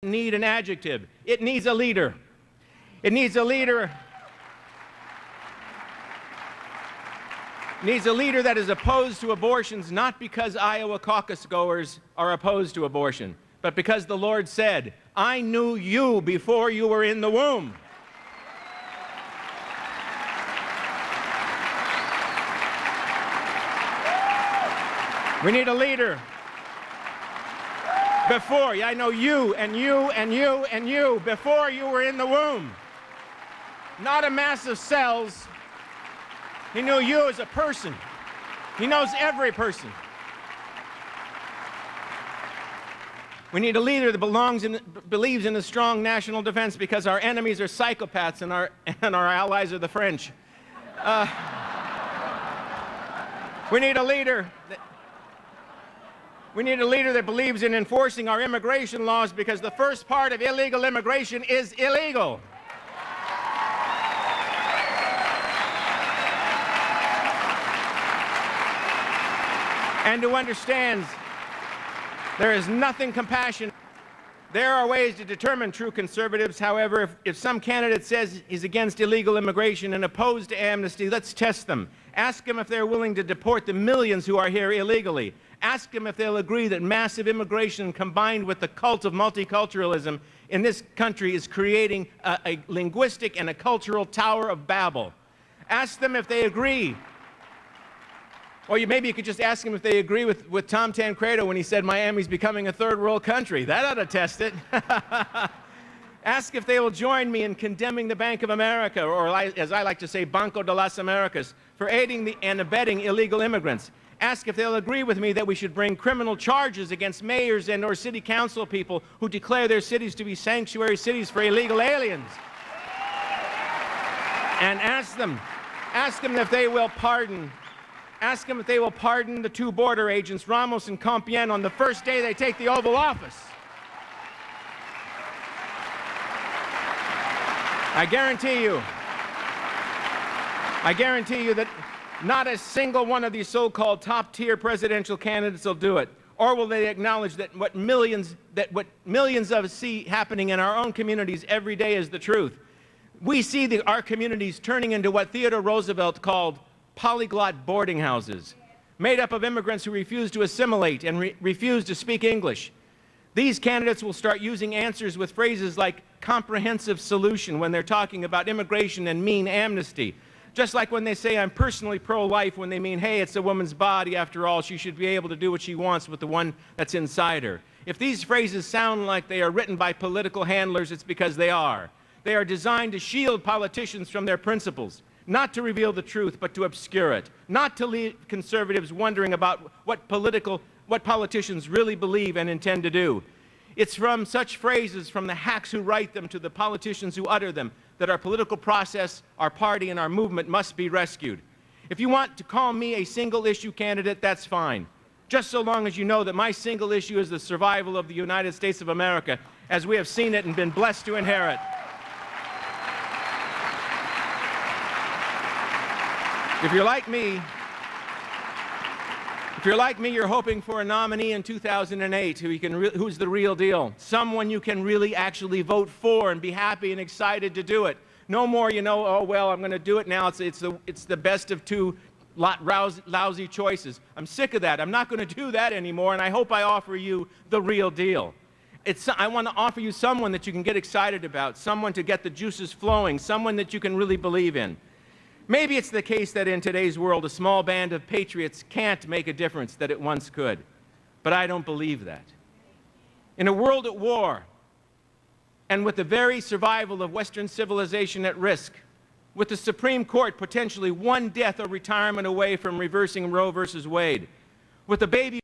need an adjective. It needs a leader. It needs a leader. It needs a leader that is opposed to abortions, not because Iowa caucus goers are opposed to abortion, but because the Lord said, "I knew you before you were in the womb." We need a leader. Before, I know you and you and you and you before you were in the womb. Not a mass of cells. He knew you as a person. He knows every person. We need a leader that believes in a strong national defense because our enemies are psychopaths and our allies are the French. We need a leader that believes in enforcing our immigration laws because the first part of illegal immigration is illegal. And who understands there is nothing compassionate. There are ways to determine true conservatives. However, if some candidate says he's against illegal immigration and opposed to amnesty, let's test them. Ask them if they're willing to deport the millions who are here illegally. Ask them if they'll agree that massive immigration combined with the cult of multiculturalism in this country is creating a linguistic and a cultural Tower of Babel. Ask them if they agree. Or maybe you could just ask them if they agree with Tom Tancredo when he said Miami's becoming a third world country. That ought to test it. Ask if they will join me in condemning the Bank of America, or as I like to say, Banco de las Americas, for aiding and abetting illegal immigrants. Ask if they'll agree with me that we should bring criminal charges against mayors and or city council people who declare their cities to be sanctuary cities for illegal aliens. And ask them if they will pardon. Ask them if they will pardon the two border agents, Ramos and Compiègne, on the first day they take the Oval Office. I guarantee you that not a single one of these so-called top-tier presidential candidates will do it. Or will they acknowledge that what millions of us see happening in our own communities every day is the truth. We see our communities turning into what Theodore Roosevelt called polyglot boarding houses, made up of immigrants who refuse to assimilate and refuse to speak English. These candidates will start using answers with phrases like comprehensive solution when they're talking about immigration and mean amnesty. Just like when they say I'm personally pro-life when they mean, hey, it's a woman's body after all, she should be able to do what she wants with the one that's inside her. If these phrases sound like they are written by political handlers, it's because they are. They are designed to shield politicians from their principles, not to reveal the truth, but to obscure it, not to leave conservatives wondering about what politicians really believe and intend to do. It's from such phrases, from the hacks who write them to the politicians who utter them, that our political process, our party, and our movement must be rescued. If you want to call me a single-issue candidate, that's fine, just so long as you know that my single issue is the survival of the United States of America, as we have seen it and been blessed to inherit. If you're like me, you're hoping for a nominee in 2008 who's the real deal, someone you can really actually vote for and be happy and excited to do it. No more, oh, well, I'm going to do it now. It's the best of two lousy choices. I'm sick of that. I'm not going to do that anymore, and I hope I offer you the real deal. I want to offer you someone that you can get excited about, someone to get the juices flowing, someone that you can really believe in. Maybe it's the case that in today's world, a small band of patriots can't make a difference that it once could. But I don't believe that. In a world at war, and with the very survival of Western civilization at risk, with the Supreme Court potentially one death or retirement away from reversing Roe versus Wade, with the baby